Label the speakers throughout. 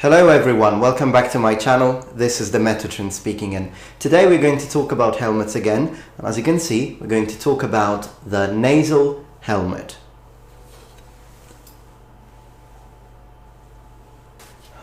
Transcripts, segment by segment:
Speaker 1: Hello everyone, welcome back to my channel. This is the Metatron speaking, and today we're going to talk about helmets again. And as you can see, we're going to talk about the nasal helmet.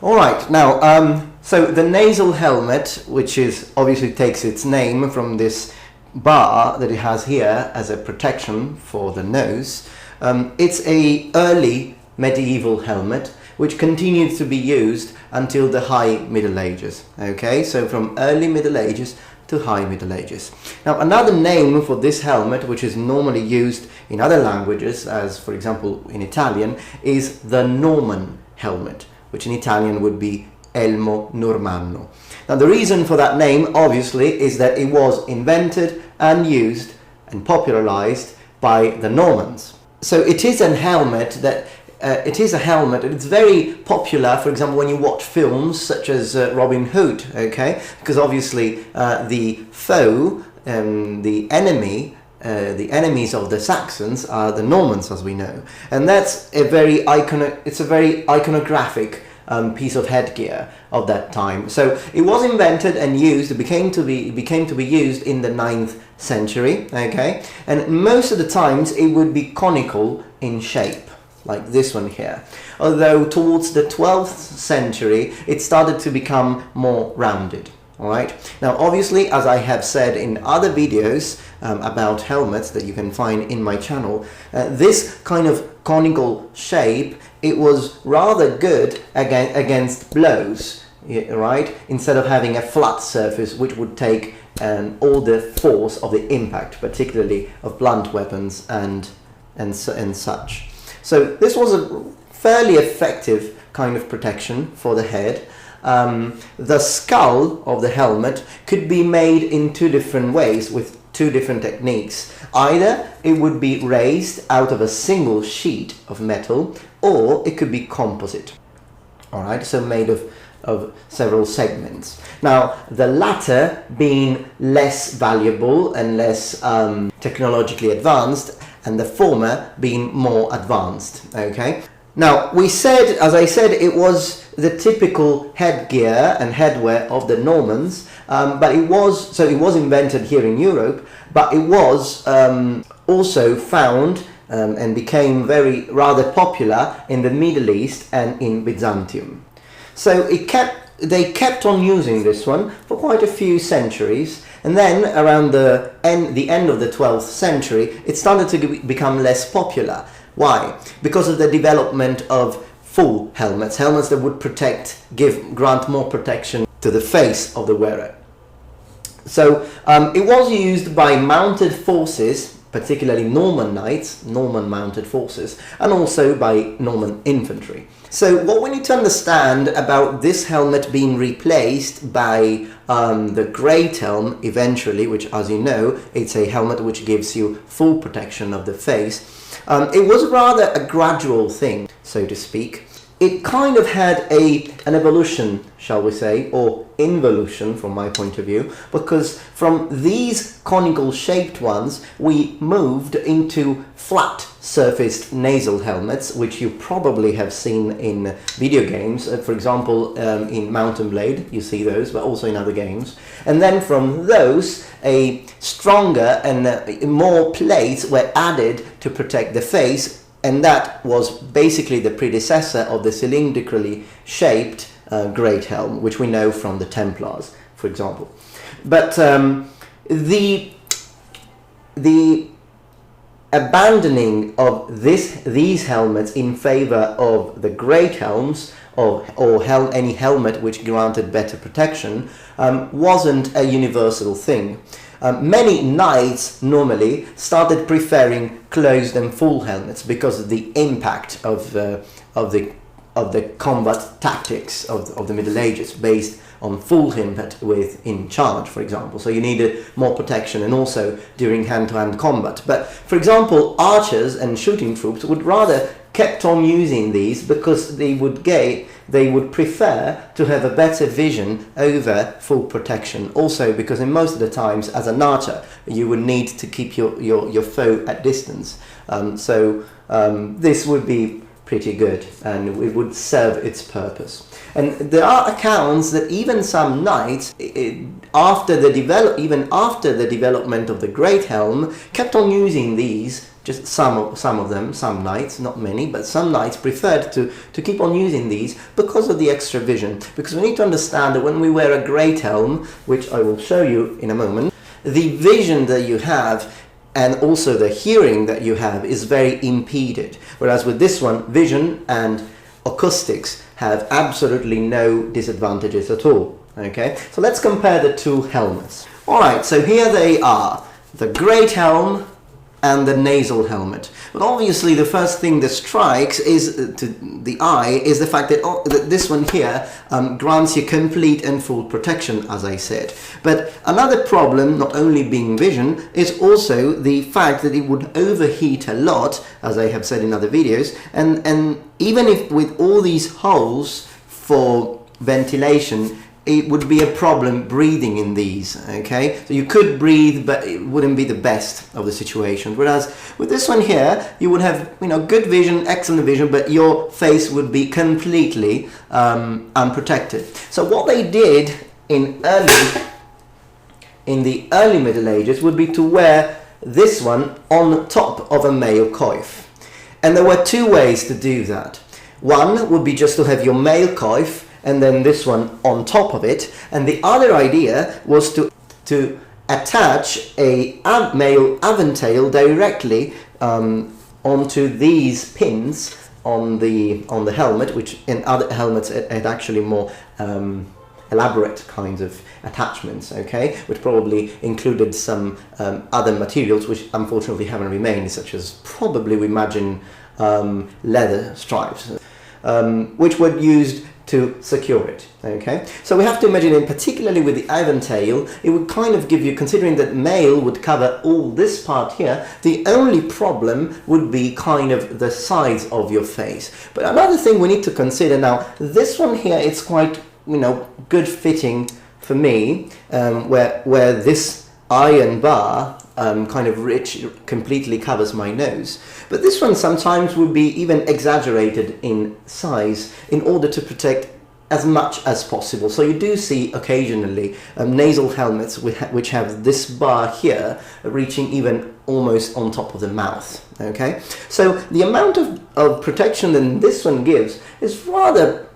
Speaker 1: Alright, now so the nasal helmet, which is obviously takes its name from this bar that it has here as a protection for the nose. It's a early medieval helmet which continued to be used until the High Middle Ages. Okay, so from early Middle Ages to High Middle Ages. Now another name for this helmet, which is normally used in other languages, as for example in Italian, is the Norman helmet, which in Italian would be Elmo Normanno. Now the reason for that name obviously is that it was invented and used and popularized by the Normans. So it is a helmet that and it's very popular, for example, when you watch films such as Robin Hood, okay? Because obviously the foe, the enemies of the Saxons are the Normans, as we know. And that's a very iconographic piece of headgear of that time. So it was invented and used, it became to be used in the 9th century, okay? And most of the times it would be conical in shape, like this one here. Although towards the 12th century it started to become more rounded. Alright, now obviously, as I have said in other videos about helmets that you can find in my channel, this kind of conical shape, it was rather good against blows, right? Instead of having a flat surface which would take all the force of the impact, particularly of blunt weapons and such. So this was a fairly effective kind of protection for the head. The skull of the helmet could be made in two different ways with two different techniques. Either it would be raised out of a single sheet of metal, or it could be composite. Alright, so made of several segments. Now the latter being less valuable and less technologically advanced, and the former being more advanced. Okay. Now we said, as I said, it was the typical headgear and headwear of the Normans, but it was invented here in Europe, but it was also found and became rather popular in the Middle East and in Byzantium. So they kept on using this one for quite a few centuries, and then around the end of the 12th century it started to become less popular. Why? Because of the development of full helmets that would grant more protection to the face of the wearer. So it was used by mounted forces, particularly Norman knights, Norman mounted forces, and also by Norman infantry. So what we need to understand about this helmet being replaced by the great helm eventually, which, as you know, it's a helmet which gives you full protection of the face, it was rather a gradual thing, so to speak. It kind of had an evolution, shall we say, or involution from my point of view, because from these conical shaped ones we moved into flat surfaced nasal helmets, which you probably have seen in video games. For example, in Mountain Blade you see those, but also in other games. And then from those a stronger and more plates were added to protect the face. And that was basically the predecessor of the cylindrically shaped great helm, which we know from the Templars, for example. But the abandoning of these helmets in favor of the great helms or any helmet which granted better protection wasn't a universal thing. Many knights normally started preferring closed and full helmets because of the impact of the combat tactics of the Middle Ages, based on full helmet in charge, for example. So you needed more protection, and also during hand-to-hand combat. But for example, archers and shooting troops would rather kept on using these because they would prefer to have a better vision over full protection. Also because in most of the times as an archer you would need to keep your foe at distance. This would be pretty good, and it would serve its purpose. And there are accounts that even some knights, even after the development of the great helm, kept on using these. Just some of them, some knights, not many, but some knights preferred to keep on using these because of the extra vision. Because we need to understand that when we wear a great helm, which I will show you in a moment, the vision that you have and also the hearing that you have is very impeded. Whereas with this one, vision and acoustics have absolutely no disadvantages at all. Okay, so let's compare the two helmets. Alright, so here they are, the great helm and the nasal helmet. But obviously the first thing that strikes is to the eye is the fact that, that this one here grants you complete and full protection, as I said. But another problem, not only being vision, is also the fact that it would overheat a lot, as I have said in other videos, and even if with all these holes for ventilation, it would be a problem breathing in these, okay? So you could breathe, but it wouldn't be the best of the situation. Whereas with this one here, you would have, good vision, excellent vision, but your face would be completely unprotected. So what they did in the early Middle Ages would be to wear this one on top of a male coif. And there were two ways to do that. One would be just to have your male coif and then this one on top of it, and the other idea was to attach a male aventail directly onto these pins on the helmet, which in other helmets had actually more elaborate kinds of attachments, okay, which probably included some other materials which unfortunately haven't remained, such as probably we imagine leather stripes, which were used to secure it, okay? So we have to imagine, in particularly with the aventail, it would kind of give you, considering that male would cover all this part here, the only problem would be kind of the size of your face. But another thing we need to consider now, this one here, it's quite, good fitting for me, where this iron bar kind of completely covers my nose. But this one sometimes would be even exaggerated in size in order to protect as much as possible. So you do see occasionally nasal helmets which have this bar here reaching even almost on top of the mouth. Okay, so the amount of protection that this one gives is rather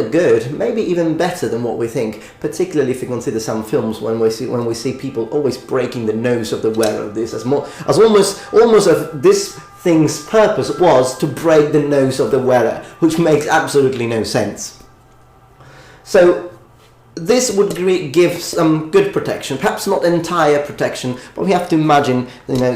Speaker 1: good, maybe even better than what we think, particularly if you consider some films when we see people always breaking the nose of the wearer of this, as almost if this thing's purpose was to break the nose of the wearer, which makes absolutely no sense. So this would give some good protection, perhaps not entire protection, but we have to imagine,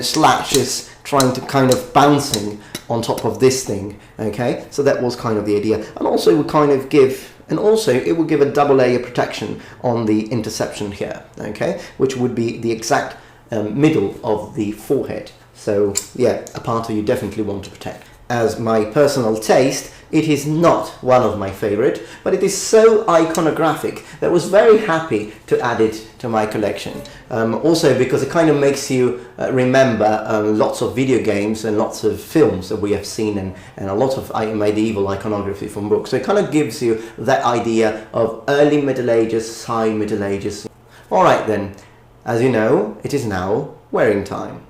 Speaker 1: slashes trying to kind of bouncing on top of this thing, okay? So that was kind of the idea. And also it would kind of give, it would give a double layer protection on the interception here, okay? Which would be the exact middle of the forehead. So yeah, a part you definitely want to protect. As my personal taste, it is not one of my favorite, but it is so iconographic that I was very happy to add it to my collection. Also because it kind of makes you remember lots of video games and lots of films that we have seen, and a lot of medieval iconography from books. So it kind of gives you that idea of early Middle Ages, high Middle Ages. Alright then, as you know, it is now wearing time.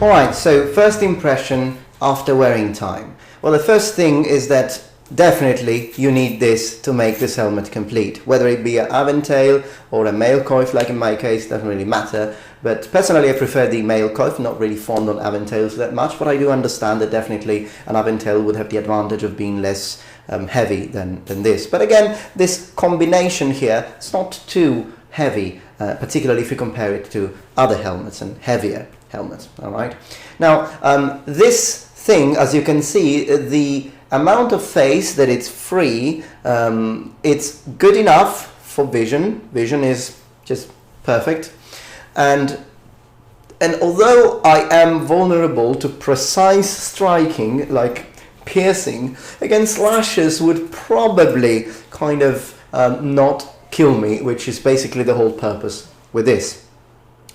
Speaker 1: Alright, so first impression after wearing time. Well, the first thing is that definitely you need this to make this helmet complete. Whether it be an aventail or a male coif, like in my case, doesn't really matter. But personally I prefer the male coif, not really fond on aventails that much, but I do understand that definitely an aventail would have the advantage of being less heavy than this. But again, this combination here, it's not too heavy, particularly if you compare it to other helmets and heavier helmets. All right. Now, this thing, as you can see, the amount of face that it's free, it's good enough for vision. Vision is just perfect. And although I am vulnerable to precise striking, like piercing, again, slashes would probably kind of not kill me, which is basically the whole purpose with this.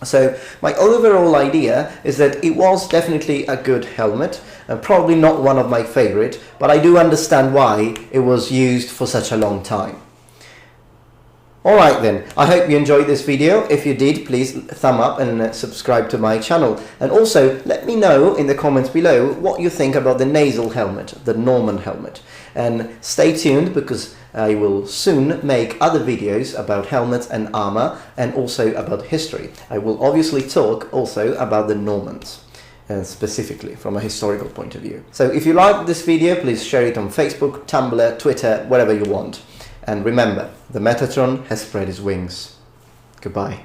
Speaker 1: So my overall idea is that it was definitely a good helmet, probably not one of my favorite, but I do understand why it was used for such a long time. Alright then, I hope you enjoyed this video. If you did, please thumb up and subscribe to my channel. And also, let me know in the comments below what you think about the Nasal Helmet, the Norman helmet. And stay tuned because I will soon make other videos about helmets and armor and also about history. I will obviously talk also about the Normans. Specifically from a historical point of view. So if you like this video, please share it on Facebook, Tumblr, Twitter, wherever you want. And remember, the Metatron has spread his wings. Goodbye.